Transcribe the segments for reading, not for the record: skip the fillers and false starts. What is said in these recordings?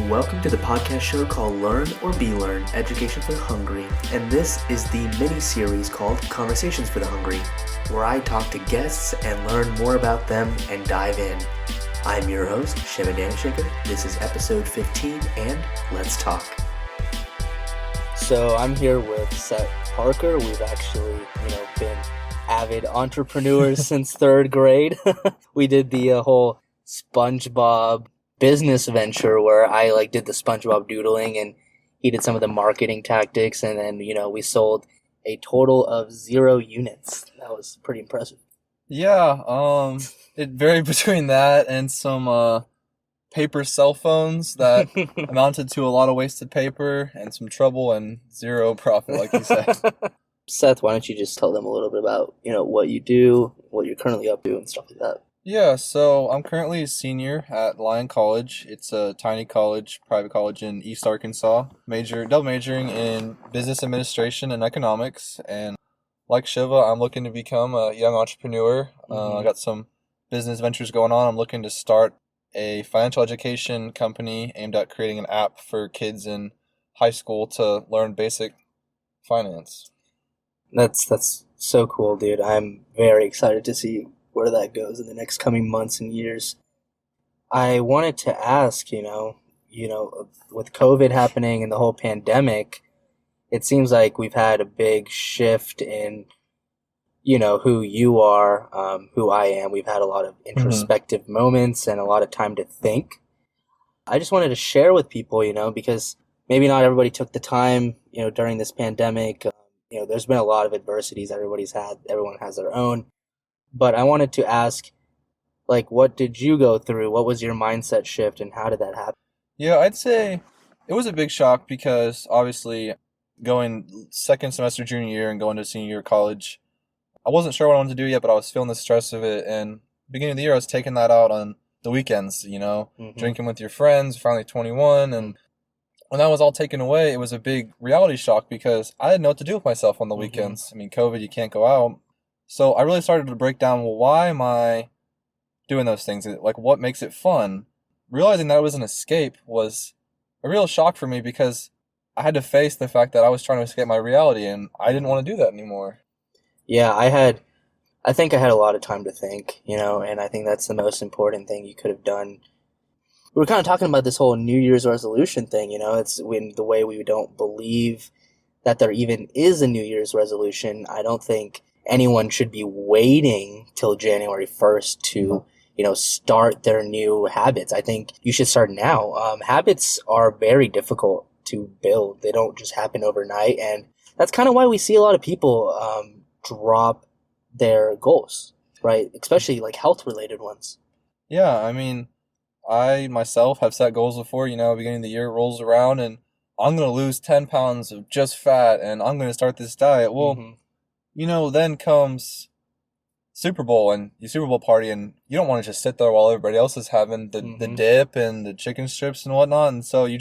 Welcome to the podcast show called Learn or Be Learned, Education for the Hungry, and this is the mini-series called Conversations for the Hungry, where I talk to guests and learn more about them and dive in. I'm your host, Shiva Danishekar. This is episode 15, and let's talk. So I'm here with Seth Parker. We've actually, been avid entrepreneurs since third grade. We did the whole SpongeBob business venture where I did the SpongeBob doodling and he did some of the marketing tactics, and then we sold a total of 0 units. That was pretty impressive. Yeah, it varied between that and some paper cell phones that amounted to a lot of wasted paper and some trouble and 0 profit, like you said. Seth, why don't you just tell them a little bit about what you do, what you're currently up to, and stuff like that. Yeah, so I'm currently a senior at Lyon College. It's a tiny college, private college in East Arkansas. Double majoring in business administration and economics. And like Shiva, I'm looking to become a young entrepreneur. I got some business ventures going on. I'm looking to start a financial education company aimed at creating an app for kids in high school to learn basic finance. That's so cool, dude. I'm very excited to see where that goes in the next coming months and years. I wanted to ask, with COVID happening and the whole pandemic, it seems like we've had a big shift in, who you are, who I am. We've had a lot of introspective moments and a lot of time to think. I just wanted to share with people, because maybe not everybody took the time, during this pandemic. There's been a lot of adversities everyone has their own. But I wanted to ask, what did you go through? What was your mindset shift, and how did that happen? Yeah, I'd say it was a big shock because obviously going second semester junior year and going to senior year of college, I wasn't sure what I wanted to do yet, but I was feeling the stress of it. And beginning of the year, I was taking that out on the weekends, drinking with your friends, finally 21. And when that was all taken away, it was a big reality shock because I didn't know what to do with myself on the weekends. I mean, COVID, you can't go out. So I really started to break down, well, why am I doing those things? What makes it fun? Realizing that it was an escape was a real shock for me because I had to face the fact that I was trying to escape my reality and I didn't want to do that anymore. Yeah, I think I had a lot of time to think, and I think that's the most important thing you could have done. We were kind of talking about this whole New Year's resolution thing, it's when the way we don't believe that there even is a New Year's resolution. I don't think anyone should be waiting till January 1st to, start their new habits. I think you should start now. Habits are very difficult to build. They don't just happen overnight. And that's kind of why we see a lot of people drop their goals, right? Especially health related ones. Yeah, I mean, I myself have set goals before, beginning of the year rolls around and I'm going to lose 10 pounds of just fat and I'm going to start this diet. Well, then comes Super Bowl and your Super Bowl party, and you don't want to just sit there while everybody else is having the dip and the chicken strips and whatnot. And so you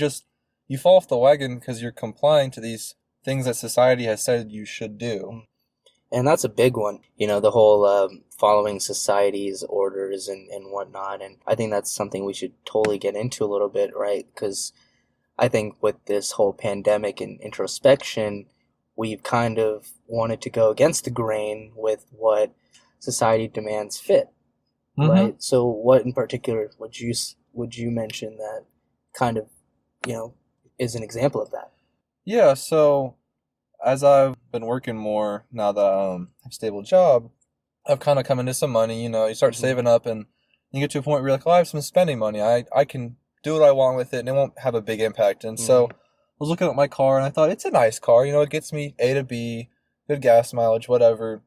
fall off the wagon because you're complying to these things that society has said you should do. And that's a big one, the whole following society's orders and whatnot. And I think that's something we should totally get into a little bit, right? Because I think with this whole pandemic and introspection, we've kind of wanted to go against the grain with what society demands fit, right? So what in particular would you mention that kind of, is an example of that? Yeah, so as I've been working more now that I have a stable job, I've kind of come into some money, you start saving up and you get to a point where you're like, oh, I have some spending money. I can do what I want with it and it won't have a big impact. And so I was looking at my car and I thought, it's a nice car. It gets me A to B, good gas mileage, whatever.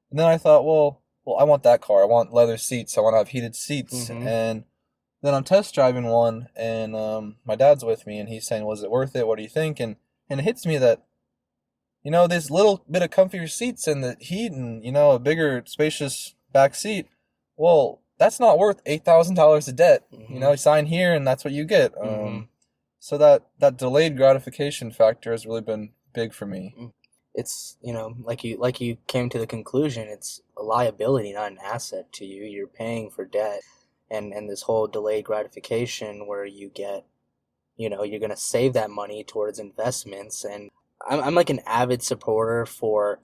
And then I thought, well, I want that car. I want leather seats. I want to have heated seats. And then I'm test driving one and my dad's with me and he's saying, was it worth it? What do you think? And it hits me that, this little bit of comfier seats and the heat and, a bigger spacious back seat. Well, that's not worth $8,000 of debt. You sign here and that's what you get. So that delayed gratification factor has really been big for me. It's, like you came to the conclusion, it's a liability, not an asset to you. You're paying for debt. And this whole delayed gratification where you get you're going to save that money towards investments. And I'm like an avid supporter for,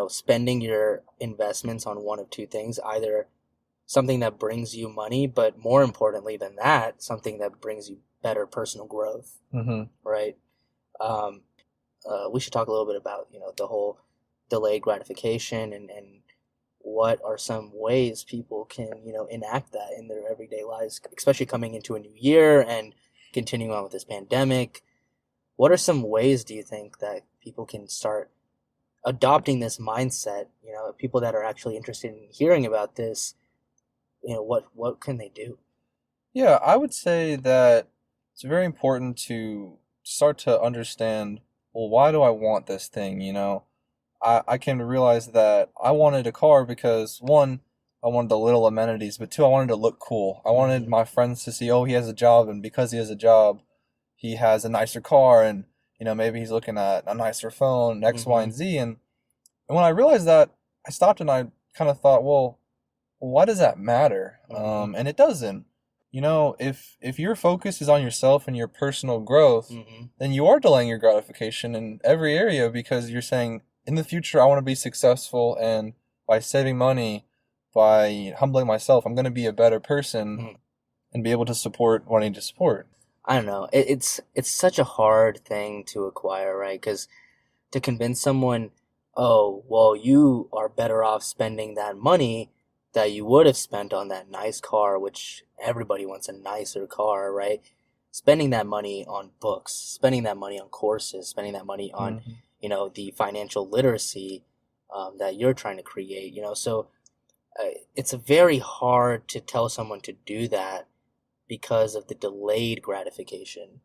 spending your investments on one of two things, either something that brings you money, but more importantly than that, something that brings you better personal growth, Mm-hmm. right? Um, we should talk a little bit about, the whole delayed gratification, and what are some ways people can, enact that in their everyday lives, especially coming into a new year and continuing on with this pandemic. What are some ways do you think that people can start adopting this mindset? People that are actually interested in hearing about this, what can they do? Yeah, I would say that it's very important to start to understand, well, why do I want this thing? I came to realize that I wanted a car because one, I wanted the little amenities, but two, I wanted to look cool. I wanted Mm-hmm. my friends to see, oh, he has a job, and because he has a job, he has a nicer car, and maybe he's looking at a nicer phone, X, Y, Mm-hmm. and Z. And when I realized that, I stopped and I kind of thought, well, why does that matter? Mm-hmm. And it doesn't. If your focus is on yourself and your personal growth, Mm-hmm. then you are delaying your gratification in every area because you're saying, in the future, I want to be successful, and by saving money, by humbling myself, I'm going to be a better person Mm-hmm. and be able to support what I need to support. I don't know. It's such a hard thing to acquire, right? Because to convince someone, oh, well, you are better off spending that money that you would have spent on that nice car, which everybody wants a nicer car, right? Spending that money on books, spending that money on courses, spending that money on, Hmm. the financial literacy that you're trying to create, So it's very hard to tell someone to do that because of the delayed gratification.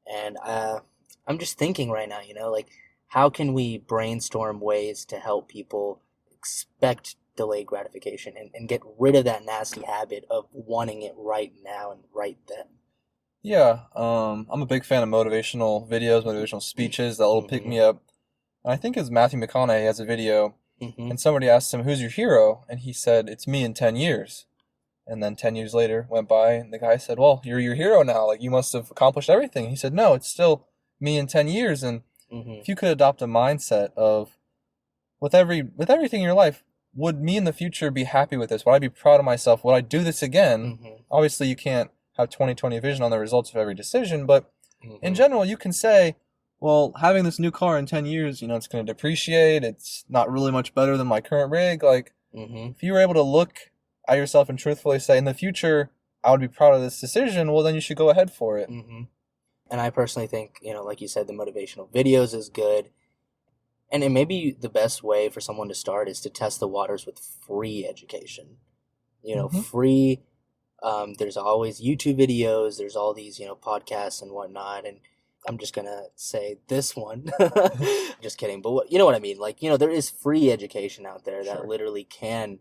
And I'm just thinking right now, like how can we brainstorm ways to help people expect delayed gratification, and get rid of that nasty habit of wanting it right now and right then? Yeah, I'm a big fan of motivational videos, motivational speeches that will pick Mm-hmm. me up. And I think it's Matthew McConaughey has a video, Mm-hmm. and somebody asked him, "Who's your hero?" And he said, "It's me in 10 years." And then 10 years later went by, and the guy said, "Well, you're your hero now. Like, you must have accomplished everything." He said, "No, it's still me in 10 years." And Mm-hmm. if you could adopt a mindset of, with everything in your life, would me in the future be happy with this? Would I be proud of myself? Would I do this again? Mm-hmm. Obviously, you can't have 20/20 vision on the results of every decision, but in Mm-hmm. general, you can say, well, having this new car in 10 years, it's going to depreciate. It's not really much better than my current rig. Like, Mm-hmm. if you were able to look at yourself and truthfully say, in the future, I would be proud of this decision, well, then you should go ahead for it. Mm-hmm. And I personally think, like you said, the motivational videos is good. And it may be the best way for someone to start is to test the waters with free education. Hmm. Free. There's always YouTube videos. There's all these, podcasts and whatnot. And I'm just gonna say this one. Just kidding, but you know what I mean. Like, there is free education out there that Sure. literally can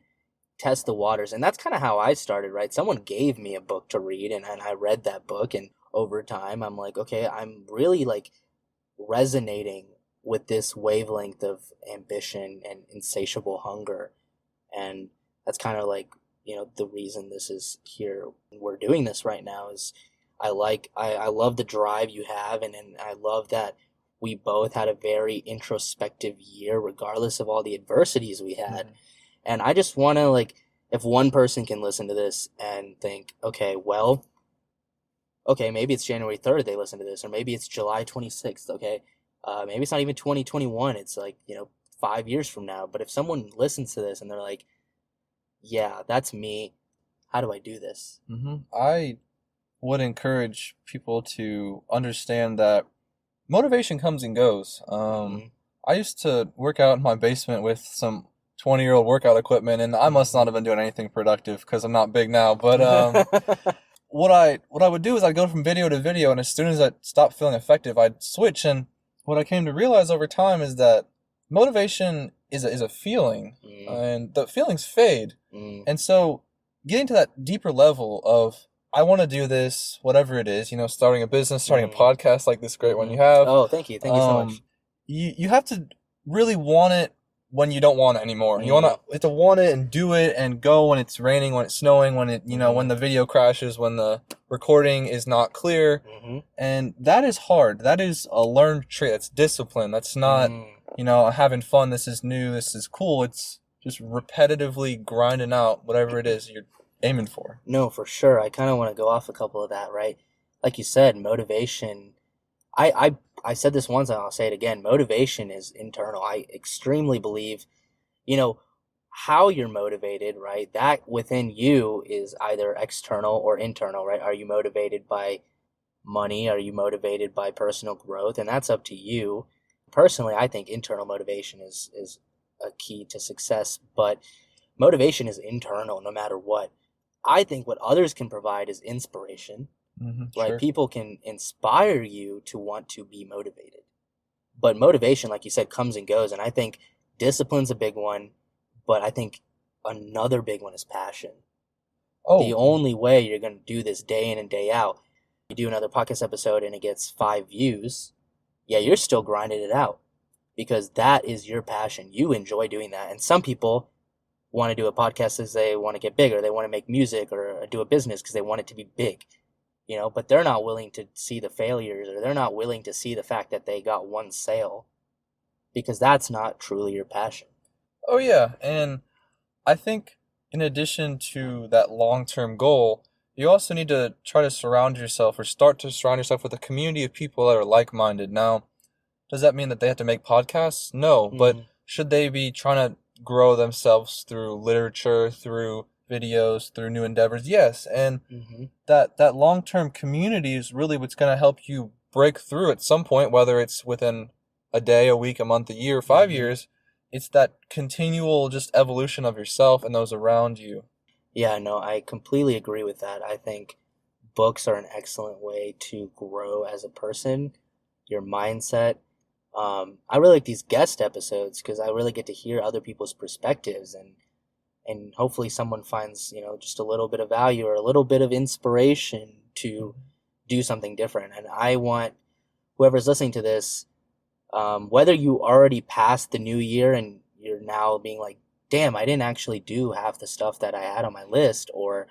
test the waters, and that's kind of how I started. Right, someone gave me a book to read, and I read that book, and over time, I'm like, okay, I'm really like resonating with this wavelength of ambition and insatiable hunger. And that's kind of like, the reason this is here. We're doing this right now is I love the drive you have, and I love that we both had a very introspective year regardless of all the adversities we had. Hmm. And I just want to, like, if one person can listen to this and think, okay, well, okay, maybe it's January 3rd they listen to this, or maybe it's July 26th, okay? Maybe it's not even 2021, it's like, 5 years from now. But if someone listens to this and they're like, yeah, that's me, how do I do this? I would encourage people to understand that motivation comes and goes. Mm-hmm. I used to work out in my basement with some 20-year-old workout equipment, and I must not Mm-hmm. have been doing anything productive because I'm not big now. But what I would do is I'd go from video to video, and as soon as I stopped feeling effective, I'd switch. And what I came to realize over time is that motivation is a feeling, Mm, and the feelings fade. mm, And so getting to that deeper level of, I want to do this, whatever it is, starting a business, starting a mm, podcast like this great one mm-hmm. you have, Oh, thank you so much. um, you have to really want it when you don't want it anymore. You have to want it and do it and go when it's raining, when it's snowing, when it, when the video crashes, when the recording is not clear. And that is hard. That is a learned trait. That's discipline. That's not, having fun. This is new. This is cool. It's just repetitively grinding out whatever it is you're aiming for. No, for sure. I kind of want to go off a couple of that, right? Like you said, motivation. I said this once and I'll say it again. Motivation is internal. I extremely believe, how you're motivated, right? That within you is either external or internal, right? Are you motivated by money? Are you motivated by personal growth? And that's up to you. Personally, I think internal motivation is a key to success, but motivation is internal no matter what. I think what others can provide is inspiration. Right? Sure. People can inspire you to want to be motivated. But motivation, like you said, comes and goes. And I think discipline's a big one, but I think another big one is passion. The only way you're going to do this day in and day out, you do another podcast episode and it gets 5 views, yeah, you're still grinding it out because that is your passion. You enjoy doing that. And some people want to do a podcast because they want to get bigger. They want to make music or do a business because they want it to be big. But they're not willing to see the failures or they're not willing to see the fact that they got one sale because that's not truly your passion. Oh, yeah. And I think in addition to that long-term goal, you also need to try to surround yourself or start to surround yourself with a community of people that are like-minded. Now, does that mean that they have to make podcasts? No, but should they be trying to grow themselves through literature, through videos, through new endeavors? Yes. And that long-term community is really what's going to help you break through at some point, whether it's within a day, a week, a month, a year, 5 years. It's that continual just evolution of yourself and those around you. Yeah, no, I completely agree with that. I think books are an excellent way to grow as a person, your mindset. I really like these guest episodes because I really get to hear other people's perspectives and hopefully someone finds, just a little bit of value or a little bit of inspiration to do something different. And I want whoever's listening to this, whether you already passed the new year and you're now being like, damn, I didn't actually do half the stuff that I had on my list, or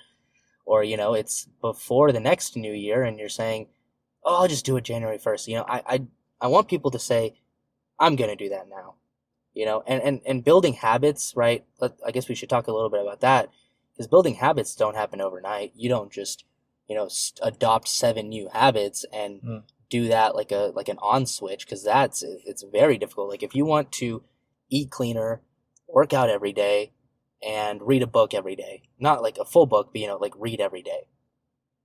it's before the next new year and you're saying, oh, I'll just do it January 1st. I want people to say, I'm going to do that now. And building habits, right? I guess we should talk a little bit about that because building habits don't happen overnight. You don't just, adopt 7 new habits and do that like an on switch because it's very difficult. Like if you want to eat cleaner, work out every day, and read a book every day, not like a full book, but like read every day.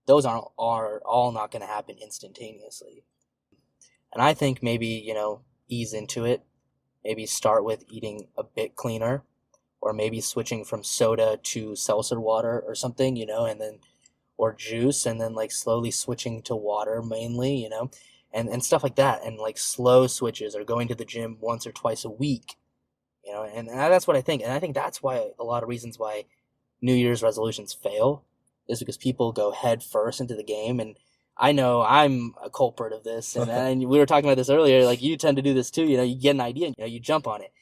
Those are all not going to happen instantaneously. And I think maybe, ease into it. Maybe start with eating a bit cleaner or maybe switching from soda to seltzer water or something, and then, or juice, and then like slowly switching to water mainly, and stuff like that. And like slow switches or going to the gym once or twice a week, and that's what I think. And I think that's why a lot of reasons why New Year's resolutions fail is because people go head first into the game. And I know I'm a culprit of this. And we were talking about this earlier, like you tend to do this too. You get an idea and you jump on it.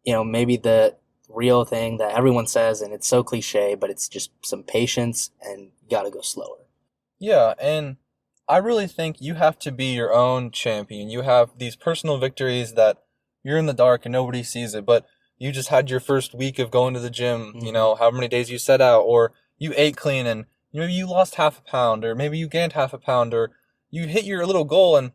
Maybe the real thing that everyone says, and it's so cliche, but it's just some patience and you got to go slower. Yeah. And I really think you have to be your own champion. You have these personal victories that you're in the dark and nobody sees it, but you just had your first week of going to the gym, however many days you set out, or you ate clean and maybe you lost half a pound, or maybe you gained half a pound, or you hit your little goal. And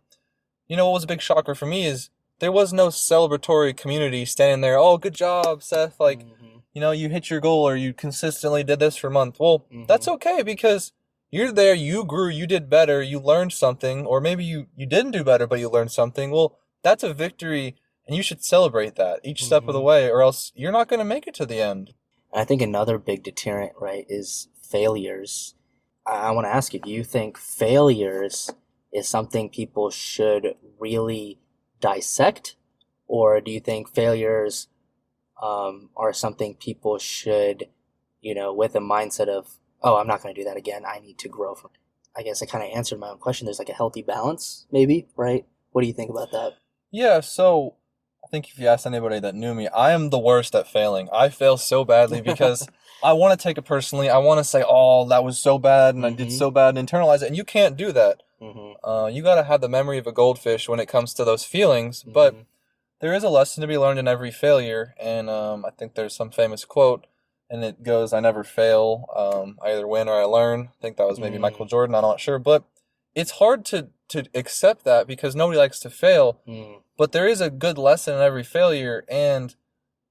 what was a big shocker for me is there was no celebratory community standing there. Oh, good job, Seth. Like, you hit your goal or you consistently did this for a month. Well, that's okay because you're there, you grew, you did better, you learned something, or maybe you didn't do better, but you learned something. Well, that's a victory. And you should celebrate that each step of the way, or else you're not going to make it to the end. I think another big deterrent, right, is failures. I want to ask you, do you think failures is something people should really dissect? Or do you think failures are something people should, with a mindset of, oh, I'm not going to do that again. I need to grow from it. I guess I kind of answered my own question. There's like a healthy balance, maybe, right? What do you think about that? Yeah, so I think if you ask anybody that knew me, I am the worst at failing. I fail so badly because I want to take it personally. I want to say, "Oh, that was so bad, and I did Mm-hmm. so bad," and internalize it. And you can't do that. Mm-hmm. You got to have the memory of a goldfish when it comes to those feelings. But Mm-hmm. there is a lesson to be learned in every failure, and I think there's some famous quote, and it goes, "I never fail. I either win or I learn." I think that was maybe Michael Jordan. I'm not sure, but it's hard to accept that because nobody likes to fail. Mm-hmm. But there is a good lesson in every failure, and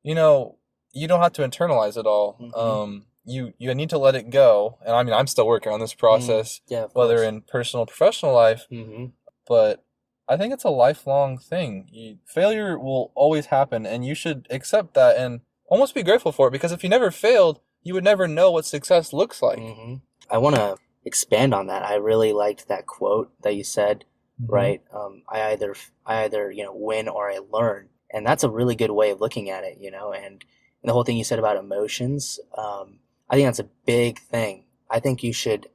you know you don't have to internalize it all. Mm-hmm. You need to let it go, and I mean I'm still working on this Mm. process, Yeah, of whether course. in personal or professional life. Mm-hmm. But I think it's a lifelong thing. Failure will always happen, and you should accept that and almost be grateful for it because if you never failed, you would never know what success looks like. Mm-hmm. I want to expand on that. I really liked that quote that you said, Mm-hmm. right? I either win or I learn, and that's a really good way of looking at it, And the whole thing you said about emotions, I think that's a big thing. I think you should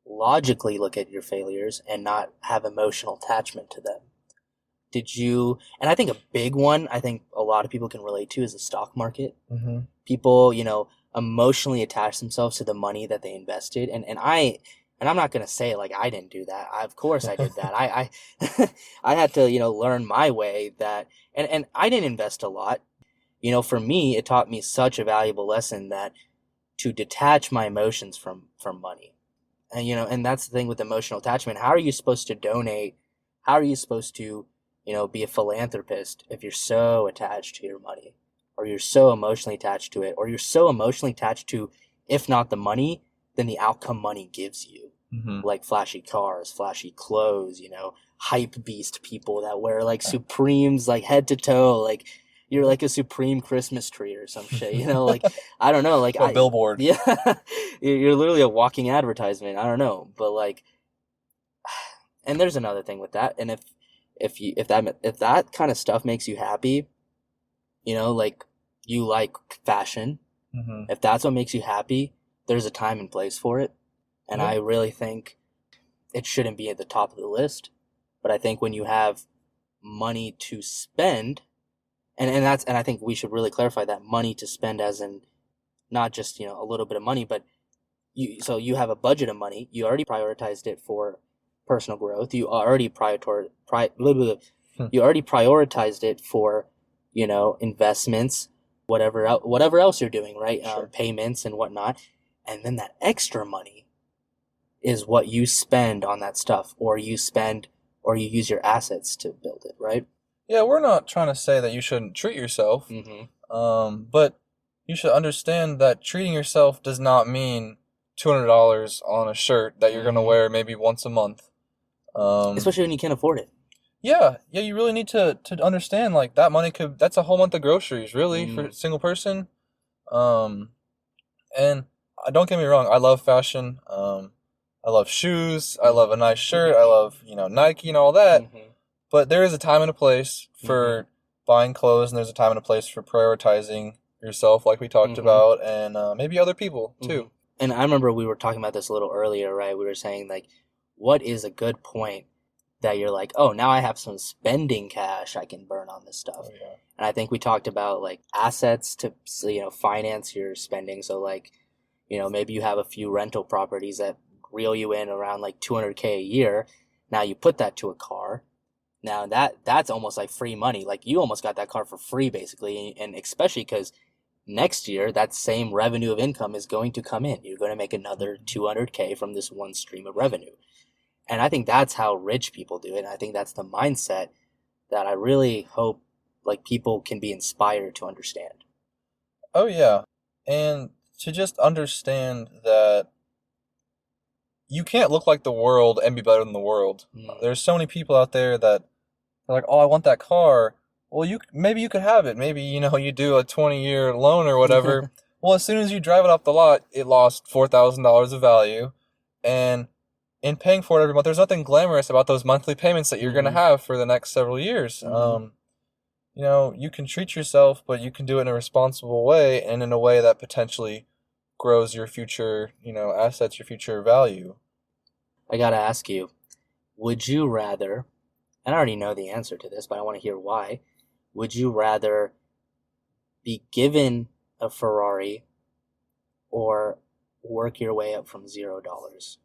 logically look at your failures and not have emotional attachment to them. Did you? And I think a big one, I think a lot of people can relate to is the stock market. Mm-hmm. People, emotionally attach themselves to the money that they invested. And I'm not going to say like I didn't do that. Of course I did that. I had to, learn my way that, and I didn't invest a lot. For me, it taught me such a valuable lesson that to detach my emotions from money. And that's the thing with emotional attachment. How are you supposed to donate? How are you supposed to, be a philanthropist if you're so attached to your money, or you're so emotionally attached to it, or you're so emotionally attached to, if not the money, then the outcome money gives you, Mm-hmm. like flashy cars, flashy clothes, hype beast people that wear like Supremes, like head to toe, like you're like a Supreme Christmas tree or some shit, like I don't know, like A billboard. yeah, you're literally a walking advertisement. I don't know, but like, and there's another thing with that, and if that kind of stuff makes you happy, like you like fashion, Mm-hmm. if that's what makes you happy, there's a time and place for it, and Yeah. I really think it shouldn't be at the top of the list, but I think when you have money to spend, and I think we should really clarify that money to spend as in not just a little bit of money, but you have a budget of money. You already prioritized it for personal growth. Hmm. You already prioritized it for investments, whatever else you're doing, right? Sure. Payments and whatnot, and then that extra money is what you spend on that stuff, or you use your assets to build it, right? Yeah, we're not trying to say that you shouldn't treat yourself, Mm-hmm. but you should understand that treating yourself does not mean $200 on a shirt that you're gonna Mm-hmm. wear maybe once a month. Um, Especially when you can't afford it. yeah, you really need to understand like that money that's a whole month of groceries really for Mm-hmm. a single person. Um, and don't get me wrong, I love fashion. I love shoes. I love a nice shirt. I love Nike and all that. Mm-hmm. But there is a time and a place Mm-hmm. for buying clothes, and there's a time and a place for prioritizing yourself, like we talked Mm-hmm. about, and maybe other people Mm-hmm. too. And I remember we were talking about this a little earlier, right? We were saying like, what is a good point that you're like, oh, now I have some spending cash I can burn on this stuff. Oh yeah. And I think we talked about like assets to finance your spending. So like, maybe you have a few rental properties that reel you in around like 200K a year. Now you put that to a car. Now that's almost like free money. Like you almost got that car for free basically, and especially because next year that same revenue of income is going to come in. You're going to make another 200K from this one stream of revenue. And I think that's how rich people do it. And I think that's the mindset that I really hope like people can be inspired to understand. Oh yeah. And to just understand that you can't look like the world and be better than the world. Mm. There's so many people out there that they're like, "Oh, I want that car." Well, maybe you could have it. Maybe you do a 20-year loan or whatever. Well, as soon as you drive it off the lot, it lost $4,000 of value, and in paying for it every month, there's nothing glamorous about those monthly payments that you're going to Mhm. have for the next several years. Mhm. You can treat yourself, but you can do it in a responsible way and in a way that potentially grows your future, assets, your future value. I gotta ask you, would you rather, and I already know the answer to this, but I want to hear why, would you rather be given a Ferrari or work your way up from $0?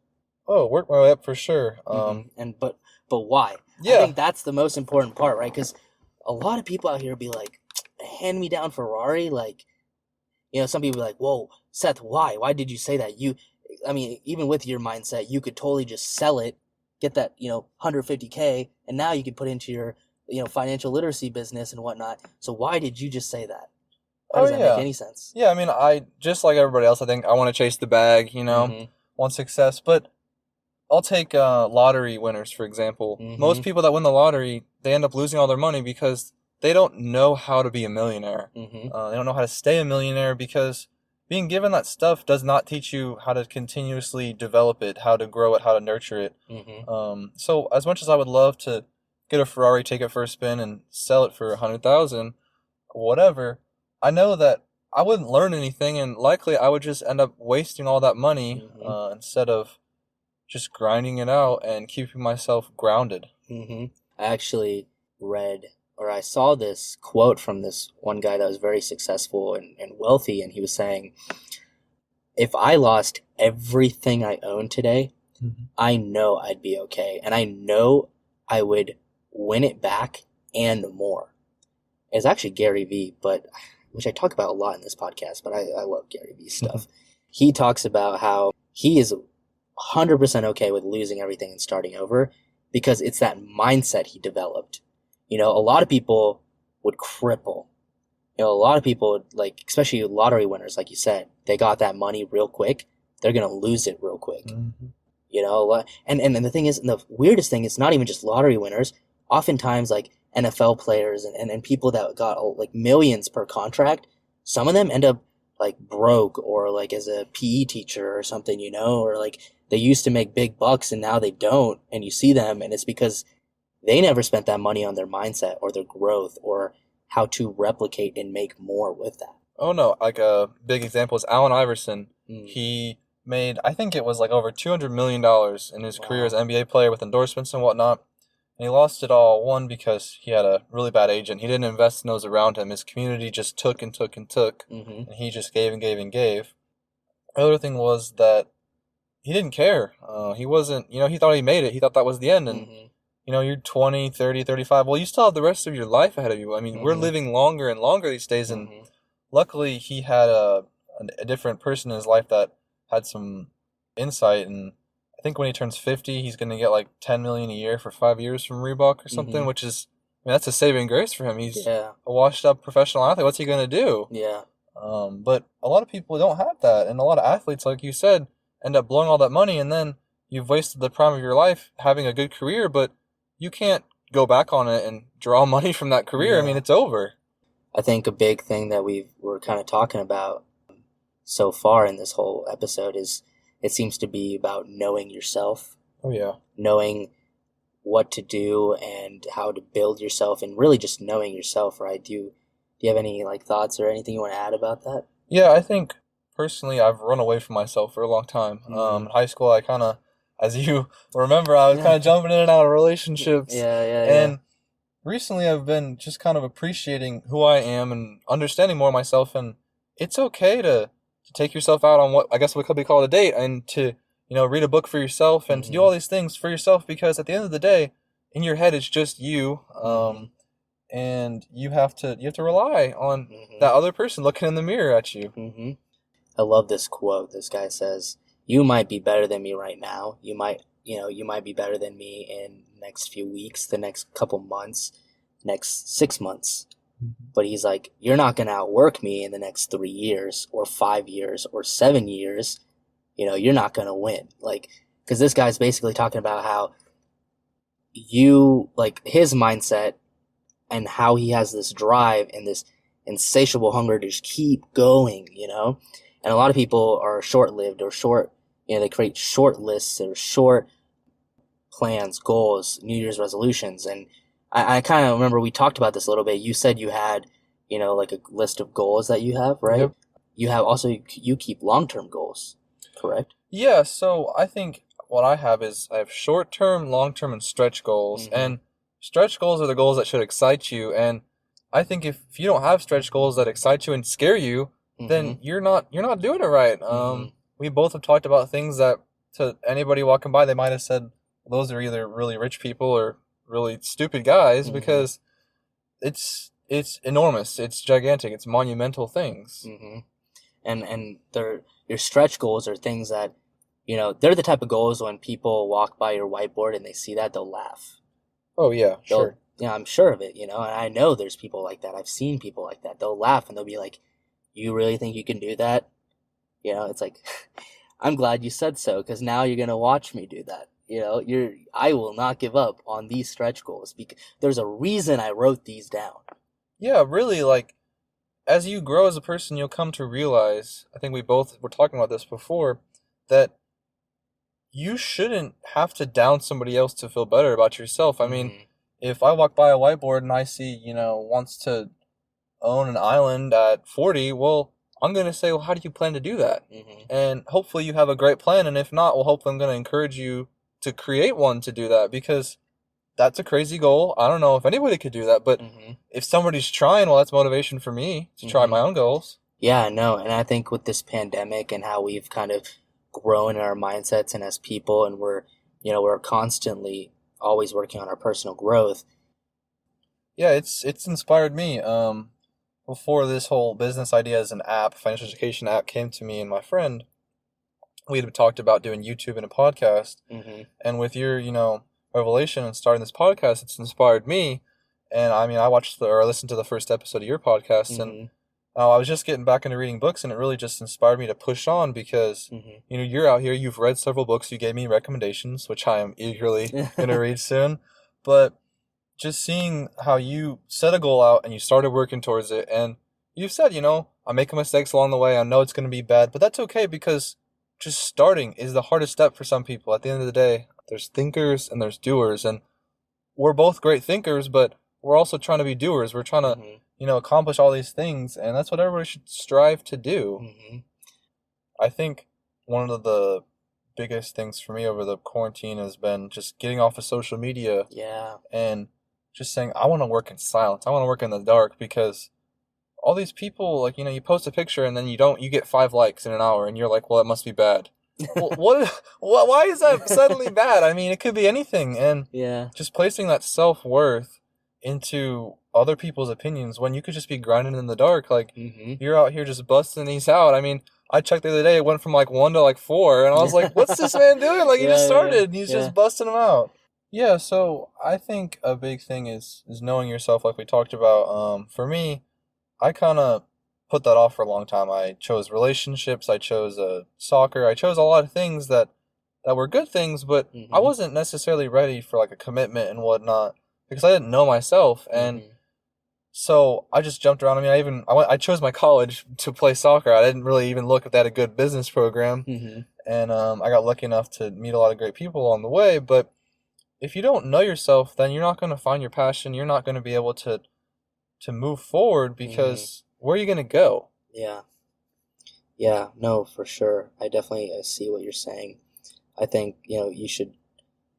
Oh, work my way up for sure. And but why? I Yeah. think that's the most important part, right? Because a lot of people out here be like, hand me down Ferrari, like, some people be like, whoa, Seth, why? Why did you say that? I mean, even with your mindset, you could totally just sell it, get that, 150K, and now you can put into your, financial literacy business and whatnot. So why did you just say that? How Oh does that make yeah. any sense? Yeah, I mean, I just like everybody else, I think I want to chase the bag, Mm-hmm. want success, but I'll take lottery winners, for example. Mm-hmm. Most people that win the lottery, they end up losing all their money because they don't know how to be a millionaire. Mm-hmm. They don't know how to stay a millionaire because being given that stuff does not teach you how to continuously develop it, how to grow it, how to nurture it. Mm-hmm. So as much as I would love to get a Ferrari, take it for a spin, and sell it for 100,000, whatever, I know that I wouldn't learn anything, and likely I would just end up wasting all that money Mm-hmm. instead of just grinding it out and keeping myself grounded. Mm-hmm. I actually read or I saw this quote from this one guy that was very successful and wealthy, and he was saying, if I lost everything I own today, I know I'd be okay. And I know I would win it back and more. It's actually Gary Vee, which I talk about a lot in this podcast, but I love Gary Vee's stuff. He talks about how he is 100% okay with losing everything and starting over because it's that mindset he developed. A lot of people would cripple. A lot of people, like, especially lottery winners, like you said, they got that money real quick. They're going to lose it real quick. Mm-hmm. And the thing is, and the weirdest thing is not even just lottery winners. Oftentimes, like NFL players and people that got like millions per contract, some of them end up like broke or like as a PE teacher or something, or like they used to make big bucks and now they don't. And you see them and it's because they never spent that money on their mindset or their growth or how to replicate and make more with that. Oh no, like a big example is Allen Iverson. Mm. He made, I think it was like over $200 million in his career as an NBA player with endorsements and whatnot. And he lost it all, one, because he had a really bad agent. He didn't invest in those around him. His community just took and took and took. Mm-hmm. And he just gave and gave and gave. The other thing was that he didn't care. He wasn't, he thought he made it. He thought that was the end. And, Mm-hmm. You're 20, 30, 35. Well, you still have the rest of your life ahead of you. I mean, we're living longer and longer these days. And luckily, he had a different person in his life that had some insight. And I think when he turns 50, he's going to get like $10 million a year for 5 years from Reebok or something, which is, I mean, that's a saving grace for him. He's a washed-up professional athlete. What's he going to do? Yeah. But a lot of people don't have that, and a lot of athletes, like you said, end up blowing all that money, and then you've wasted the prime of your life having a good career, but you can't go back on it and draw money from that career. Yeah. I mean, it's over. I think a big thing that we're kind of talking about so far in this whole episode is it seems to be about knowing yourself. Oh yeah. Knowing what to do and how to build yourself and really just knowing yourself, right? Do you have any like thoughts or anything you want to add about that? Yeah, I think personally I've run away from myself for a long time. In high school I kind of, as you remember, I was kind of jumping in and out of relationships. And recently I've been just kind of appreciating who I am and understanding more of myself, and it's okay to take yourself out on what I guess what could be called a date, and to read a book for yourself, and to do all these things for yourself, because at the end of the day, in your head it's just you, and you have to rely on that other person looking in the mirror at you. I love this quote. This guy says, "You might be better than me right now. You might be better than me in the next few weeks, the next couple months, next 6 months." But he's like, "You're not going to outwork me in the next 3 years or 5 years or 7 years. You're not going to win." Like, because this guy's basically talking about how his mindset and how he has this drive and this insatiable hunger to just keep going, And a lot of people are short-lived or short, they create short lists or short plans, goals, New Year's resolutions. And I kind of remember we talked about this a little bit. You said you had, like a list of goals that you have, right? Yep. You have also, you keep long-term goals, correct? Yeah, so I think what I have is I have short-term, long-term, and stretch goals. And stretch goals are the goals that should excite you. And I think if you don't have stretch goals that excite you and scare you, then Mm-hmm. you're not doing it right. Mm-hmm. We both have talked about things that to anybody walking by, they might have said those are either really rich people or really stupid guys Mm-hmm. because it's enormous, it's gigantic, it's monumental things. Mm-hmm. And they're your stretch goals are things that, they're the type of goals when people walk by your whiteboard and they see that, they'll laugh. Oh yeah, They'll, sure. I'm sure of it, and I know there's people like that. I've seen people like that. They'll laugh and they'll be like, "You really think you can do that?" It's like, I'm glad you said so because now you're gonna watch me do that. I will not give up on these stretch goals because there's a reason I wrote these down. Yeah, really, like as you grow as a person, you'll come to realize, I think we both were talking about this before, that you shouldn't have to down somebody else to feel better about yourself. I mean, Mm-hmm. if I walk by a whiteboard and I see, wants to own an island at 40, well, I'm going to say, well, how do you plan to do that? Mm-hmm. And hopefully you have a great plan. And if not, well, hopefully I'm going to encourage you to create one to do that because that's a crazy goal. I don't know if anybody could do that, but Mm-hmm. if somebody's trying, well, that's motivation for me to try Mm-hmm. my own goals. Yeah, no, and I think with this pandemic and how we've kind of grown in our mindsets and as people, and we're constantly always working on our personal growth. Yeah, it's inspired me. Before this whole business idea as an app, financial education app came to me and my friend, we had talked about doing YouTube and a podcast. Mm-hmm. And with your, revelation and starting this podcast, it's inspired me. And I mean, I watched or listened to the first episode of your podcast, and Mm-hmm. I was just getting back into reading books, and it really just inspired me to push on because, Mm-hmm. you're out here, you've read several books, you gave me recommendations, which I am eagerly going to read soon. But just seeing how you set a goal out and you started working towards it, and you've said, I'm making mistakes along the way, I know it's going to be bad, but that's okay because just starting is the hardest step for some people. At the end of the day, there's thinkers and there's doers, and we're both great thinkers, but we're also trying to be doers. We're trying to, Mm-hmm. accomplish all these things, and that's what everybody should strive to do. Mm-hmm. I think one of the biggest things for me over the quarantine has been just getting off of social media Yeah. and just saying, I want to work in silence. I want to work in the dark because all these people, like, you post a picture and then you get 5 likes in an hour and you're like, well, it must be bad. Well, why is that suddenly bad? I mean, it could be anything. And Yeah. just placing that self-worth into other people's opinions when you could just be grinding in the dark. Like, Mm-hmm. you're out here just busting these out. I mean, I checked the other day, it went from like 1 to like 4, and I was like, what's this man doing? Like, he just Yeah, yeah, started, and he's yeah. just busting them out. Yeah, so I think a big thing is knowing yourself, like we talked about. For me, I kind of put that off for a long time. I chose relationships, I chose soccer, I chose a lot of things that were good things, but I Mm-hmm. wasn't necessarily ready for like a commitment and whatnot because I didn't know myself, and Mm-hmm. so I just jumped around. I mean, I chose my college to play soccer. I didn't really even look if they had a good business program, Mm-hmm. and I got lucky enough to meet a lot of great people along the way. But if you don't know yourself, then you're not going to find your passion. You're not going to be able to move forward Mm-hmm. because where are you going to go? Yeah. Yeah. No, for sure. I definitely see what you're saying. I think, you should,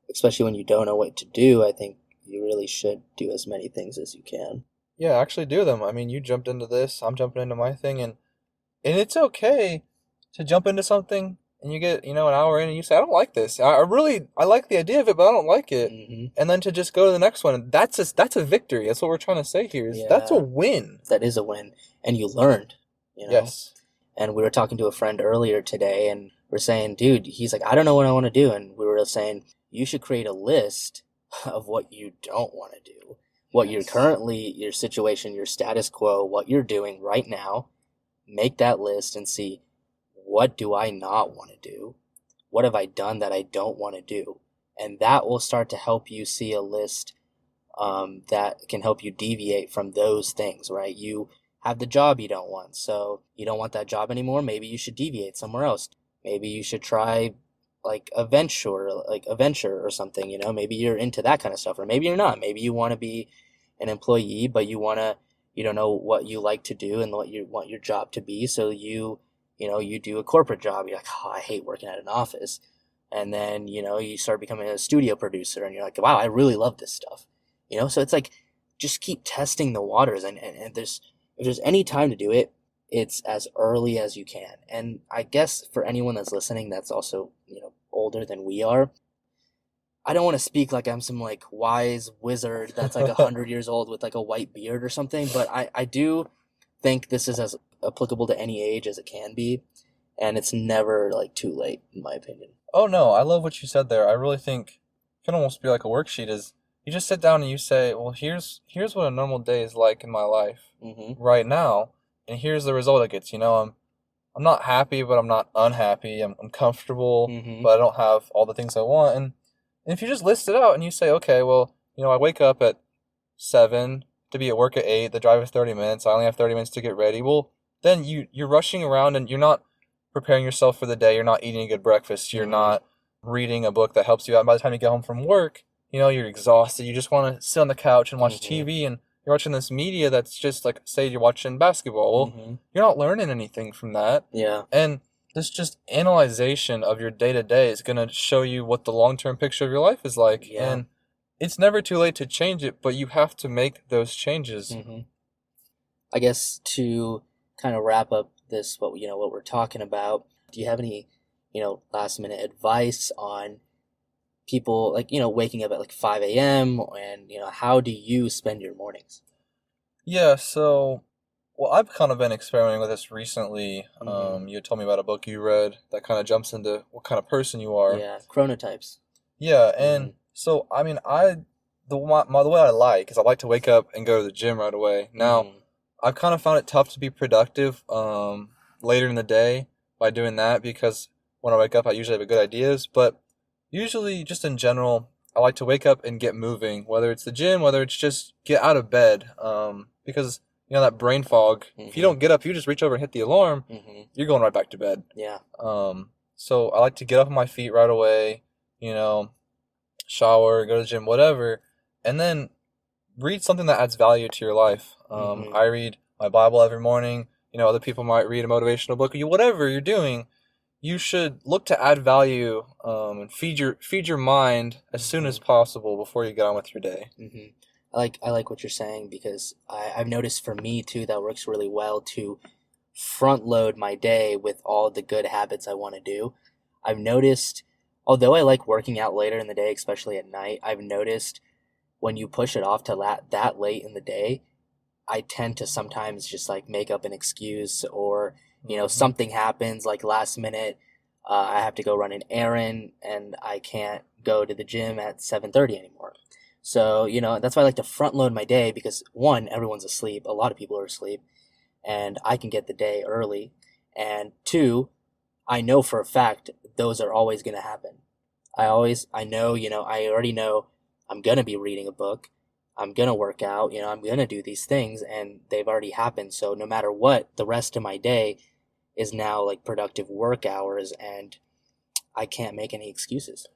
especially when you don't know what to do, I think you really should do as many things as you can. Yeah, actually do them. I mean, you jumped into this, I'm jumping into my thing, and it's okay to jump into something and you get, an hour in and you say, I don't like this. I like the idea of it, but I don't like it. Mm-hmm. And then to just go to the next one, that's a victory. That's what we're trying to say here. That's a Yeah. win. That is a win. And you learned, you know? Yes. And we were talking to a friend earlier today, and we're saying, dude, he's like, I don't know what I want to do. And we were saying, you should create a list of what you don't want to do, what you're Yes. currently, your situation, your status quo, what you're doing right now. Make that list and see, what do I not want to do? What have I done that I don't want to do? And that will start to help you see a list that can help you deviate from those things, right? You have the job you don't want, so you don't want that job anymore. Maybe you should deviate somewhere else. Maybe you should try like a venture or something, maybe you're into that kind of stuff, or maybe you're not. Maybe you want to be an employee, but you don't know what you like to do and what you want your job to be. So you do a corporate job. You're like, oh, I hate working at an office. And then, you start becoming a studio producer and you're like, wow, I really love this stuff. So it's like just keep testing the waters. And if there's any time to do it, it's as early as you can. And I guess for anyone that's listening that's also, older than we are, I don't want to speak like I'm some like wise wizard that's like 100 years old with like a white beard or something, but I do think this is as applicable to any age as it can be, and it's never like too late, in my opinion. Oh no, I love what you said there. I really think it can almost be like a worksheet. Is you just sit down and you say, well, here's what a normal day is like in my life right now, and here's the result it gets. I'm not happy, but I'm not unhappy. I'm comfortable, but I don't have all the things I want. And if you just list it out and you say, okay, well, I wake up at 7 to be at work at 8. The drive is 30 minutes. I only have 30 minutes to get ready. Well, then you're rushing around and you're not preparing yourself for the day. You're not eating a good breakfast. You're not reading a book that helps you out. And by the time you get home from work, you're exhausted. You just want to sit on the couch and watch TV, and you're watching this media that's just like, say you're watching basketball. Well, you're not learning anything from that. Yeah. And this just analyzation of your day-to-day is going to show you what the long-term picture of your life is like. Yeah. And it's never too late to change it, but you have to make those changes. I guess to kind of wrap up this, what we're talking about, do you have any, last minute advice on people like, waking up at like 5 a.m. and, how do you spend your mornings? Yeah, so, well, I've kind of been experimenting with this recently. You told me about a book you read that kind of jumps into what kind of person you are. Yeah, chronotypes. Yeah, and so, I mean, the way I like is I like to wake up and go to the gym right away. Now, I've kind of found it tough to be productive later in the day by doing that, because when I wake up, I usually have good ideas. But usually, just in general, I like to wake up and get moving, whether it's the gym, whether it's just get out of bed, because that brain fog. If you don't get up, you just reach over and hit the alarm, you're going right back to bed. Yeah. So I like to get up on my feet right away, shower, go to the gym, whatever, and then read something that adds value to your life. I read my Bible every morning. Other people might read a motivational book. Whatever you're doing, you should look to add value and feed your mind as soon as possible before you get on with your day. I like what you're saying, because I've noticed for me too that works really well to front load my day with all the good habits I want to do. I've noticed, although I like working out later in the day, especially at night, I've noticed when you push it off to that late in the day, I tend to sometimes just like make up an excuse, or something happens like last minute. I have to go run an errand and I can't go to the gym at 7:30 anymore. So, that's why I like to front load my day, because one, everyone's asleep. A lot of people are asleep, and I can get the day early. And two, I know for a fact those are always going to happen. I know, I already know I'm going to be reading a book. I'm going to work out, I'm going to do these things, and they've already happened. So no matter what, the rest of my day is now like productive work hours, and I can't make any excuses.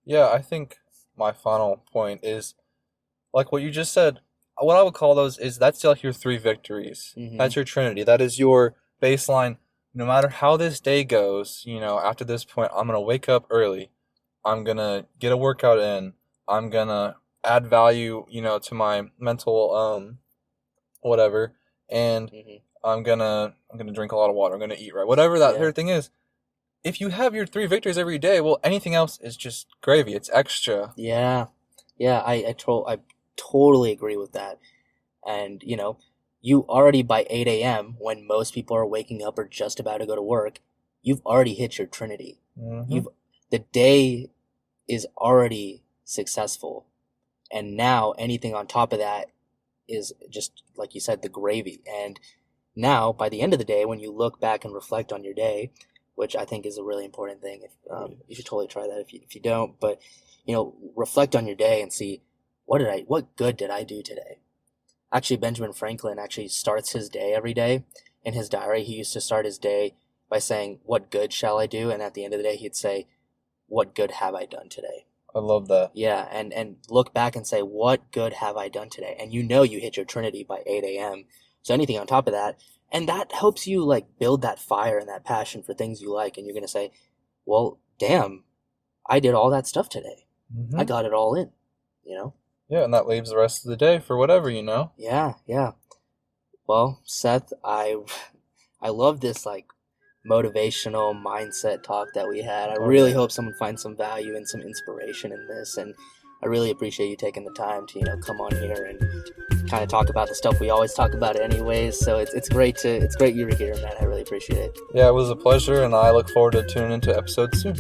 Yeah, I think my final point is, like what you just said, what I would call those is, that's like your 3 victories. That's your Trinity. That is your baseline. No matter how this day goes, after this point, I'm going to wake up early. I'm going to get a workout in. I'm going to add value, to my mental, whatever. And I'm going to drink a lot of water. I'm going to eat right. Whatever that third thing is. If you have your 3 victories every day, well, anything else is just gravy. It's extra. Yeah. I totally agree with that. And, you already by 8 a.m., when most people are waking up or just about to go to work, you've already hit your Trinity. The day is already successful. And now anything on top of that is just, like you said, the gravy. And now, by the end of the day, when you look back and reflect on your day, which I think is a really important thing. You should totally try that if you don't. But reflect on your day and see what good did I do today. Actually, Benjamin Franklin actually starts his day every day. In his diary, he used to start his day by saying, "What good shall I do?" And at the end of the day, he'd say, "What good have I done today?" I love that. Yeah, and look back and say, "What good have I done today?" And you hit your Trinity by 8 a.m. So anything on top of that. And that helps you like build that fire and that passion for things you like. And you're going to say, well, damn, I did all that stuff today. I got it all in, Yeah, and that leaves the rest of the day for whatever, you know? Yeah, yeah. Well, Seth, I love this like motivational mindset talk that we had. I Oh, really yeah. hope someone finds some value and some inspiration in this, and I really appreciate you taking the time to come on here and kind of talk about the stuff we always talk about anyways. So it's great you were here, man. I really appreciate it. Yeah, it was a pleasure, and I look forward to tuning into episodes soon.